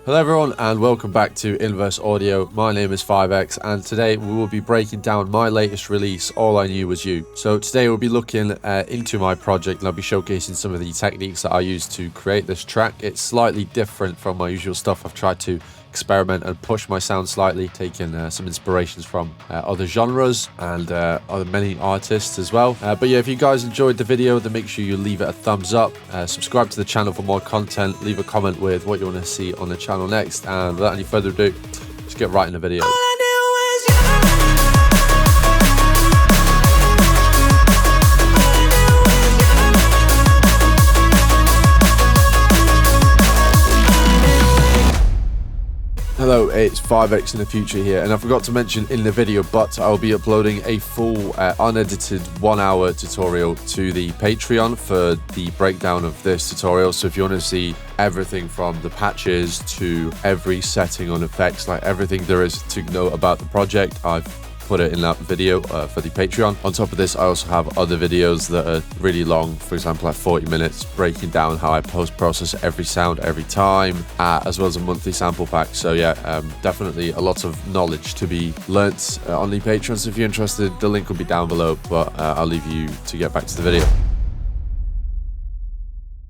Hello everyone and welcome back to Inverse Audio. My name is 5X and today we will be breaking down my latest release, All I Knew Was You. So today we'll be looking into my project and I'll be showcasing some of the techniques that I used to create this track. It's slightly different from my usual stuff. I've tried to experiment and push my sound slightly, taking some inspirations from other genres and many artists as well. But yeah, if you guys enjoyed the video, then make sure you leave it a thumbs up, subscribe to the channel for more content, leave a comment with what you want to see on the channel next, and without any further ado, let's get right in the video. Hello, it's 5X in the future here, and I forgot to mention in the video, but I'll be uploading a full unedited 1-hour tutorial to the Patreon for the breakdown of this tutorial. So if you want to see everything from the patches to every setting on effects, like everything there is to know about the project, I've put it in that video for the Patreon. On top of this, I also have other videos that are really long, for example like 40 minutes, breaking down how I post-process every sound every time, as well as a monthly sample pack. So yeah, definitely a lot of knowledge to be learnt on the Patreon. So if you're interested, the link will be down below, but I'll leave you to get back to the video.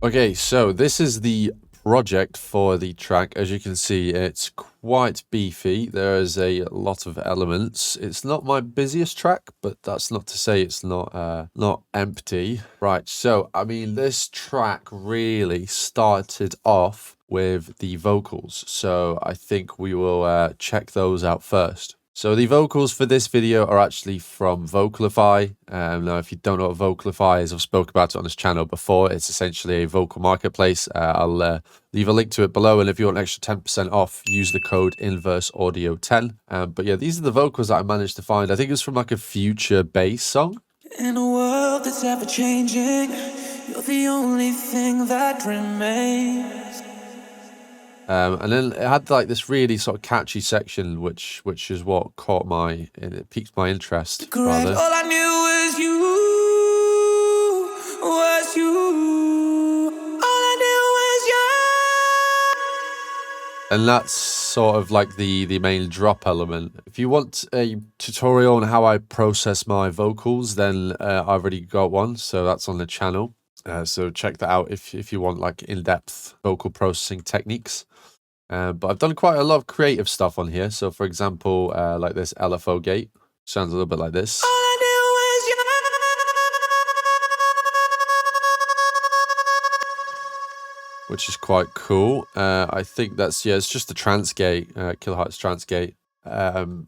Okay, so this is the project for the track. As you can see, it's quite beefy. There is a lot of elements. It's not my busiest track, but that's not to say it's not empty. Right, so I mean, this track really started off with the vocals, so I think we will check those out first. So the vocals for this video are actually from Vocalify. Now, if you don't know what Vocalify is, I've spoke about it on this channel before. It's essentially a vocal marketplace. I'll leave a link to it below, and if you want an extra 10% off, use the code INVERSEAUDIO10. But yeah, these are the vocals that I managed to find. I think it's from like a future bass song. In a world that's ever changing, you're the only thing that remains. And then it had like this really sort of catchy section, which is what it piqued my interest. Rather. All I knew was you, was you. All I knew was you. And that's sort of like the main drop element. If you want a tutorial on how I process my vocals, then I've already got one, so that's on the channel. So check that out if you want like in-depth vocal processing techniques. But I've done quite a lot of creative stuff on here. So for example, like this LFO gate sounds a little bit like this. All I knew was you. Which is quite cool. I think that's, yeah, it's just a trance gate, kilohertz trance gate. And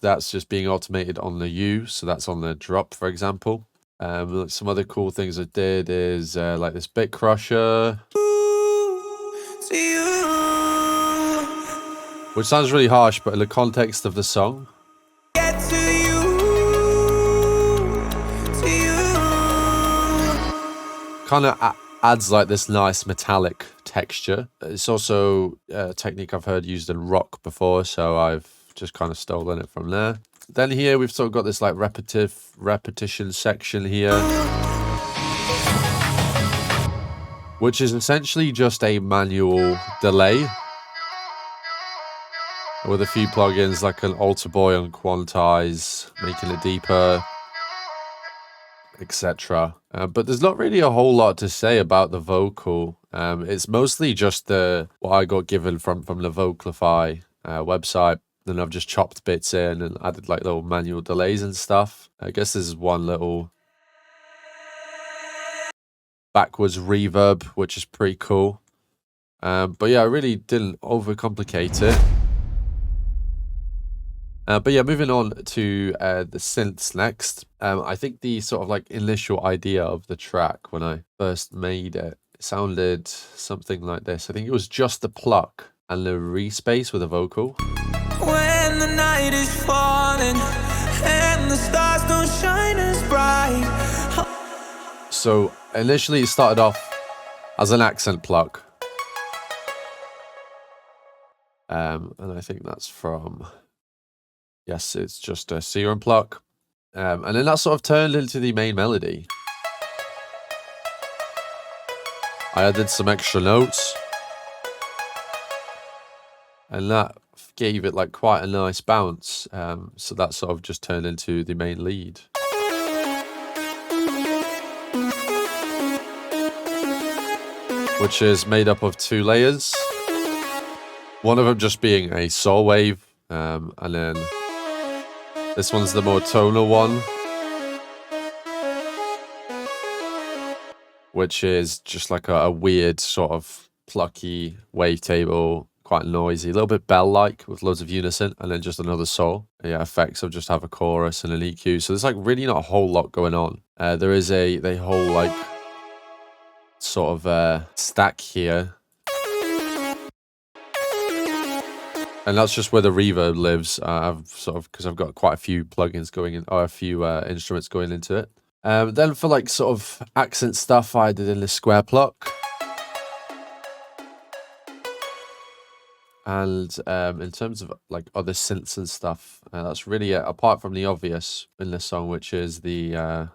that's just being automated on the U. So that's on the drop, for example. Some other cool things I did is like this bit crusher, which sounds really harsh, but in the context of the song, Get to you. kind of adds like this nice metallic texture. It's also a technique I've heard used in rock before, so I've just kind of stolen it from there. Then here we've sort of got this like repetition section here, which is essentially just a manual delay with a few plugins like an Alter Boy and Quantize, making it deeper, etc. But there's not really a whole lot to say about the vocal. It's mostly just what I got given from the Vocalify website. Then I've just chopped bits in and added like little manual delays and stuff. I guess this is one little backwards reverb, which is pretty cool. But yeah, I really didn't overcomplicate it. But yeah, moving on to the synths next. I think the sort of like initial idea of the track when I first made it sounded something like this. I think it was just the pluck and the respace with a vocal. When the night is falling and the stars don't shine as bright. So initially it started off as an accent pluck. And I think that's from... Yes, it's just a serum pluck. And then that sort of turned into the main melody. I added some extra notes. and that gave it like quite a nice bounce. So that sort of just turned into the main lead. Which is made up of 2 layers. One of them just being a saw wave, and then this one's the more tonal one, which is just like a weird sort of plucky wavetable, quite noisy, a little bit bell-like with loads of unison, and then just another saw. Yeah, effects of just have a chorus and an EQ. So there's like really not a whole lot going on. There is a whole like sort of stack here, and that's just where the reverb lives. I've sort of, because I've got quite a few plugins going in, or a few instruments going into it. Then for like sort of accent stuff, I did in the square pluck. And in terms of like other synths and stuff, that's really it, apart from the obvious in this song, which is the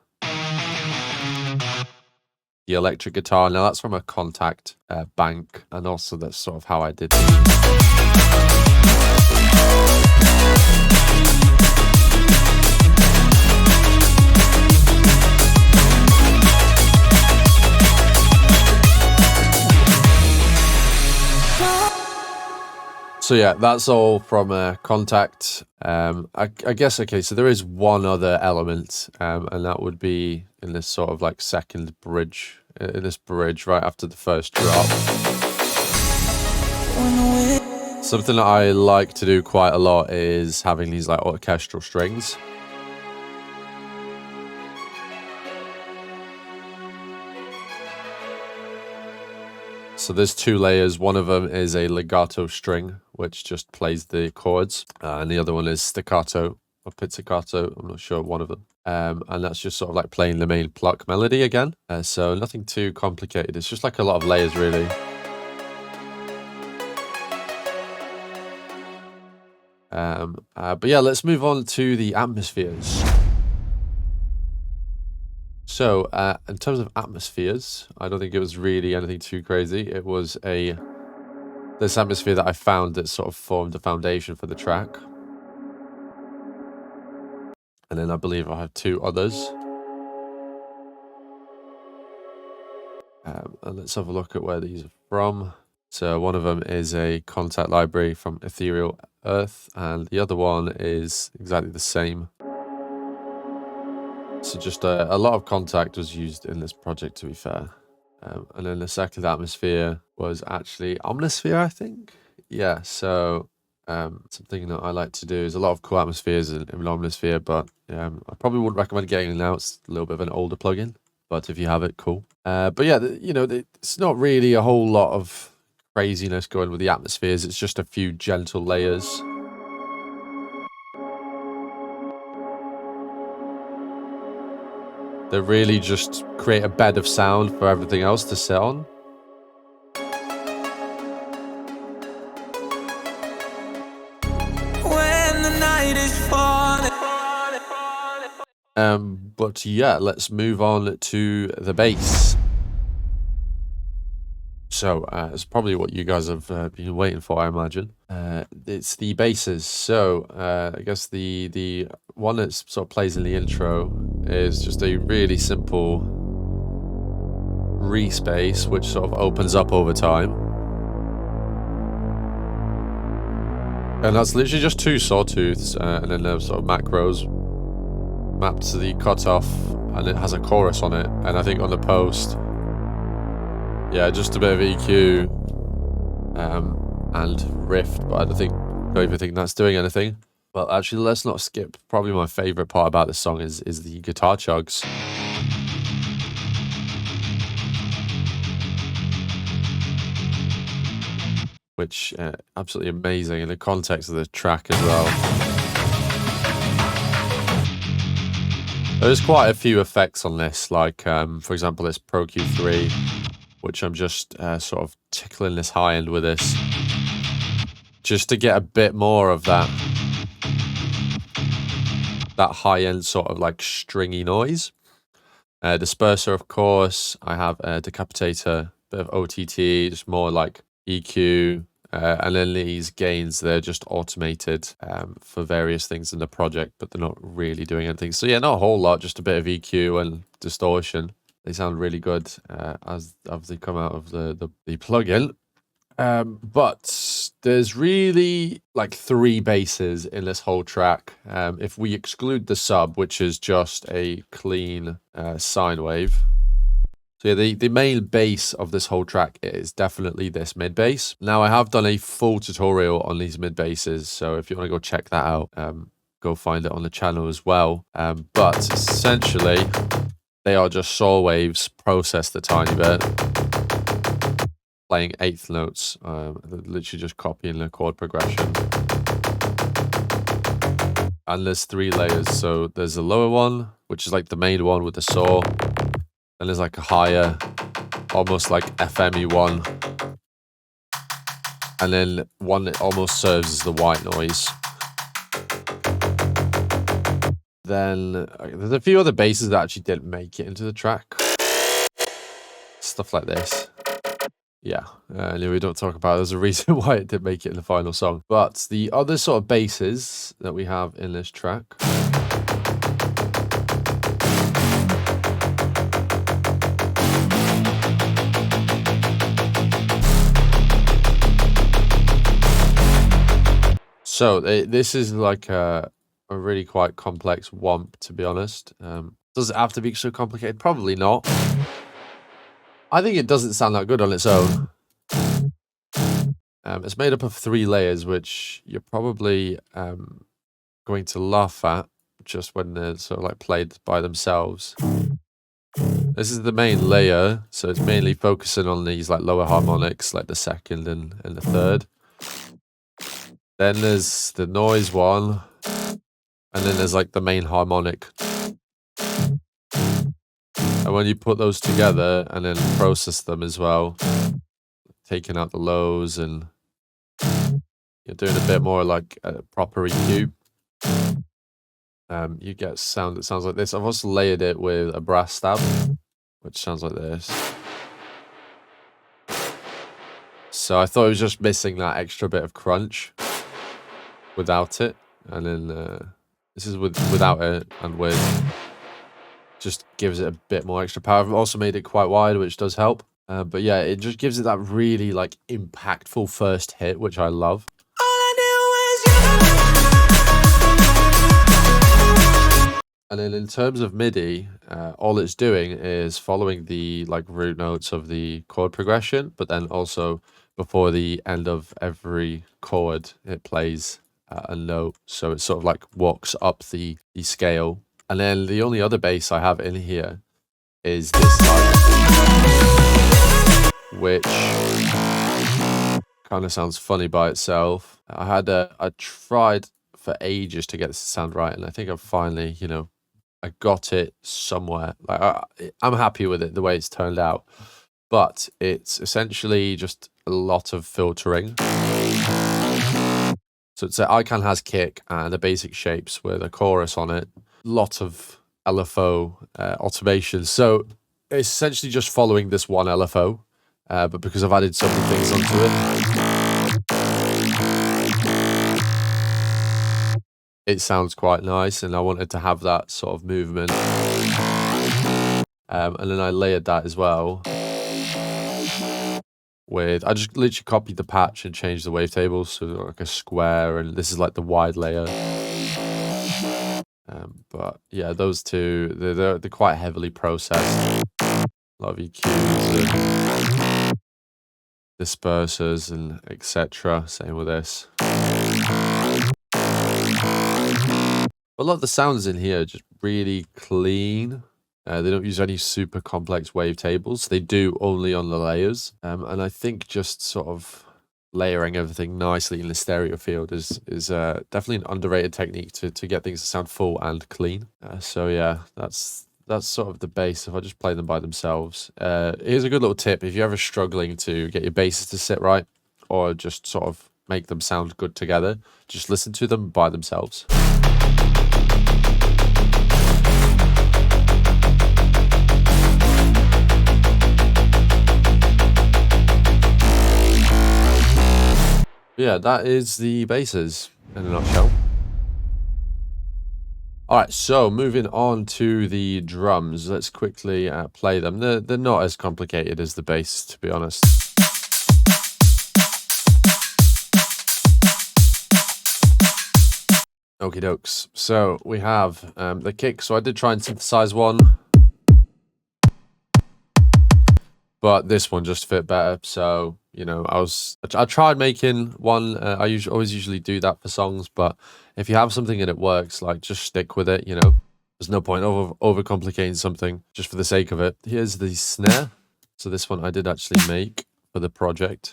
electric guitar. Now that's from a Contact bank, and also that's sort of how I did So yeah, that's all from Contact. I guess, okay, so there is one other element, and that would be in this sort of like second bridge, in this bridge right after the first drop. Something that I like to do quite a lot is having these like orchestral strings. So there's 2 layers. One of them is a legato string, which just plays the chords. And the other one is staccato or pizzicato. I'm not sure, one of them. And that's just sort of like playing the main pluck melody again. So nothing too complicated. It's just like a lot of layers, really. But yeah, let's move on to the atmospheres. So, in terms of atmospheres, I don't think it was really anything too crazy. It was this atmosphere that I found that sort of formed the foundation for the track. And then I believe I have 2 others. And let's have a look at where these are from. So one of them is a Contact library from Ethereal Earth, and the other one is exactly the same. So just a lot of Contact was used in this project, to be fair. And then the second atmosphere was actually Omnisphere, I think. Yeah, so something that I like to do is a lot of cool atmospheres in Omnisphere, but I probably wouldn't recommend getting it now. It's a little bit of an older plugin, but if you have it, cool. But yeah, it's not really a whole lot of craziness going with the atmospheres. It's just a few gentle layers. They really just create a bed of sound for everything else to sit on. When the night is falling. But yeah, let's move on to the bass. So it's probably what you guys have been waiting for, I imagine. It's the basses. So I guess the one that sort of plays in the intro is just a really simple re-space, which sort of opens up over time. And that's literally just 2 sawtooths, and then there's sort of macros mapped to the cutoff, and it has a chorus on it. And I think on the post, yeah, just a bit of EQ and riff, but I don't even think that's doing anything. But actually, let's not skip. Probably my favorite part about this song is the guitar chugs. Which absolutely amazing in the context of the track as well. There's quite a few effects on this, like for example this Pro Q3, which I'm just sort of tickling this high end with this, just to get a bit more of that high end sort of like stringy noise. Disperser, of course. I have a Decapitator, bit of OTT, just more like EQ, And then these gains, they're just automated for various things in the project, but they're not really doing anything. So yeah, not a whole lot, just a bit of EQ and distortion. They sound really good as they come out of the plugin. But there's really like 3 basses in this whole track. If we exclude the sub, which is just a clean sine wave. So yeah, the main bass of this whole track is definitely this mid bass. Now I have done a full tutorial on these mid basses, so if you want to go check that out, go find it on the channel as well. But essentially, they are just saw waves processed a tiny bit, playing 8th notes, literally just copying the chord progression. And there's 3 layers, so there's a lower one, which is like the main one with the saw. And there's like a higher, almost like FME one. And then one that almost serves as the white noise. Then there's a few other basses that actually didn't make it into the track. Stuff like this. Yeah, we don't talk about it. There's a reason why it didn't make it in the final song. But the other sort of basses that we have in this track. So this is like a really quite complex womp, to be honest. Does it have to be so complicated? Probably not. I think it doesn't sound that good on its own. It's made up of 3 layers, which you're probably going to laugh at just when they're sort of like played by themselves. This is the main layer, so it's mainly focusing on these like lower harmonics, like the 2nd and the 3rd. Then there's the noise one, and then there's like the main harmonic. And when you put those together and then process them as well, taking out the lows and you're doing a bit more like a proper EQ, you get sound that sounds like this. I've also layered it with a brass stab, which sounds like this. So I thought it was just missing that extra bit of crunch without it, and then this is without it, and with just gives it a bit more extra power. I've also made it quite wide, which does help. But yeah, it just gives it that really like impactful first hit, which I love. And then in terms of MIDI, all it's doing is following the like root notes of the chord progression, but then also before the end of every chord, it plays a note. So it sort of like walks up the scale. And then the only other bass I have in here is this type, which kind of sounds funny by itself. I tried for ages to get this to sound right, and I think I've finally, I got it somewhere. Like I'm happy with it the way it's turned out, but it's essentially just a lot of filtering. So it's an icon has kick and the basic shapes with a chorus on it. Lot of LFO automation. So it's essentially just following this one LFO, but because I've added so many things onto it sounds quite nice, and I wanted to have that sort of movement. And then I layered that as well with, I just literally copied the patch and changed the wavetables, so like a square, and this is like the wide layer. But yeah, those two, they're quite heavily processed. A lot of EQs and dispersers and etc. Same with this. A lot of the sounds in here are just really clean. They don't use any super complex wavetables. They do only on the layers. And I think just sort of layering everything nicely in the stereo field is definitely an underrated technique to get things to sound full and clean. So yeah, that's sort of the bass if I just play them by themselves. Here's a good little tip. If you're ever struggling to get your basses to sit right, or just sort of make them sound good together, just listen to them by themselves. Yeah, that is the basses in a nutshell. All right, so moving on to the drums. Let's quickly play them. They're not as complicated as the bass, to be honest. Okie dokes. So we have the kick. So I did try and synthesize one, but this one just fit better. So, you know, I tried making one. I always usually do that for songs, but if you have something and it works, like, just stick with it, you know. There's no point overcomplicating something just for the sake of it. Here's the snare. So this one I did actually make for the project.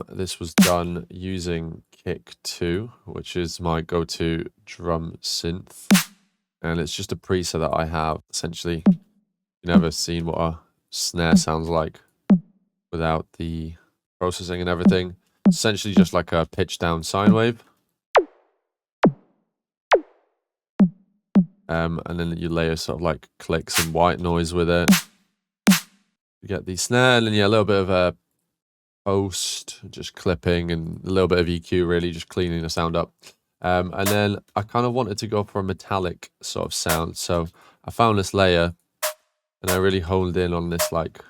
This was done using Kick 2, which is my go-to drum synth. And it's just a preset that I have. Essentially, you've never seen what a snare sounds like without the processing and everything. Essentially just like a pitch down sine wave. And then you layer sort of like clicks and white noise with it. You get the snare, and then a little bit of a post, just clipping, and a little bit of EQ, really just cleaning the sound up. And then I kind of wanted to go for a metallic sort of sound, so I found this layer and I really honed in on this like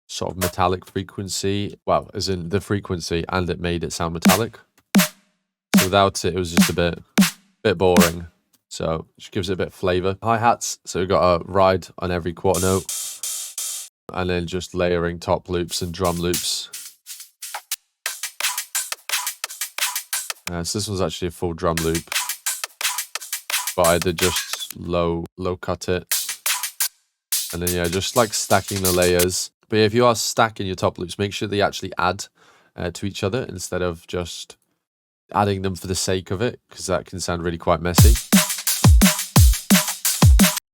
sort of metallic frequency. Well, as in the frequency, and it made it sound metallic. So without it, it was just a bit boring. So just gives it a bit of flavor. Hi-hats, so we've got a ride on every quarter note, and then just layering top loops and drum loops. So this one's actually a full drum loop, but I did just low cut it, and then just like stacking the layers. But if you are stacking your top loops, make sure they actually add to each other instead of just adding them for the sake of it, because that can sound really quite messy.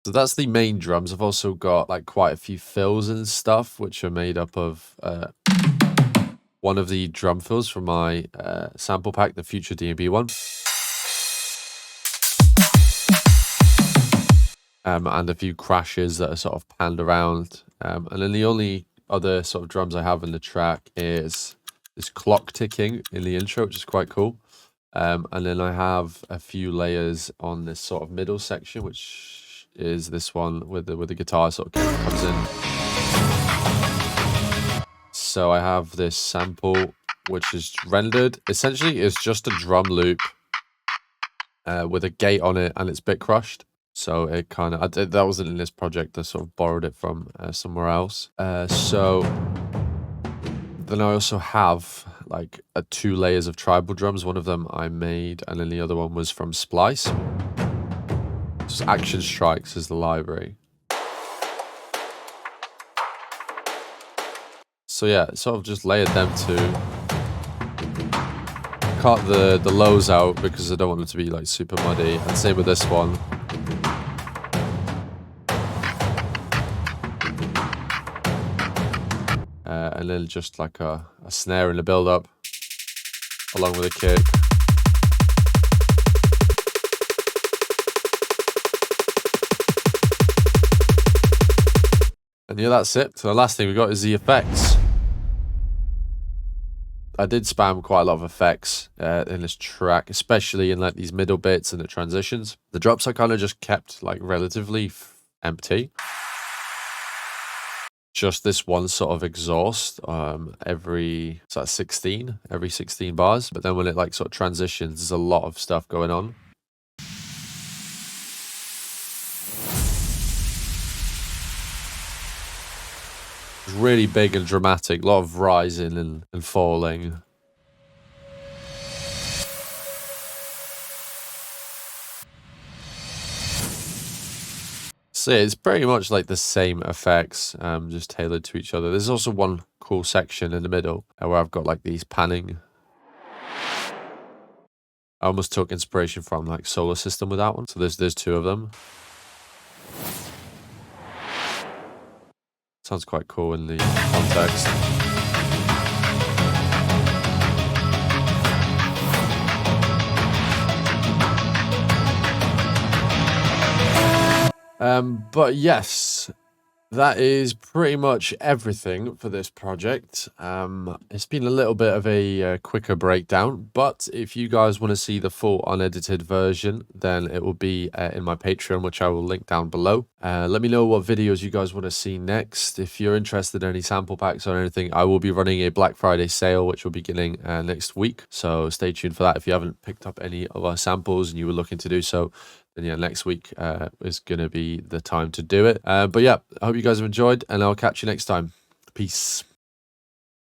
So that's the main drums. I've also got like quite a few fills and stuff, which are made up of one of the drum fills from my sample pack, the Future DnB one. And a few crashes that are sort of panned around. And then the only other sort of drums I have in the track is this clock ticking in the intro, which is quite cool. And then I have a few layers on this sort of middle section, which is this one with the guitar sort of comes in. So I have this sample which is rendered. Essentially, it's just a drum loop with a gate on it, and it's bit crushed. So it kind of that wasn't in this project. I sort of borrowed it from somewhere else. So then I also have like 2 layers of tribal drums. One of them I made, and then the other one was from Splice. Just Action Strikes is the library. So yeah, sort of just layered them two. Cut the lows out because I don't want it to be like super muddy. And same with this one. And then just like a snare in the build-up, along with a kick. And yeah, that's it. So the last thing we got is the effects. I did spam quite a lot of effects in this track, especially in like these middle bits and the transitions. The drops I kind of just kept like relatively empty. Just this one sort of exhaust every 16 bars. But then when it like sort of transitions, there's a lot of stuff going on. It's really big and dramatic, a lot of rising and falling. So yeah, it's pretty much like the same effects, just tailored to each other. There's also one cool section in the middle where I've got like these panning. I almost took inspiration from like Solar System with that one. So there's 2 of them. Sounds quite cool in the context. But yes, that is pretty much everything for this project. It's been a little bit of a quicker breakdown, but if you guys want to see the full unedited version, then it will be in my Patreon, which I will link down below. Let me know what videos you guys want to see next. If you're interested in any sample packs or anything, I will be running a Black Friday sale, which will be beginning next week. So stay tuned for that. If you haven't picked up any of our samples and you were looking to do so, then yeah, next week is going to be the time to do it. But yeah, I hope you guys have enjoyed, and I'll catch you next time. Peace.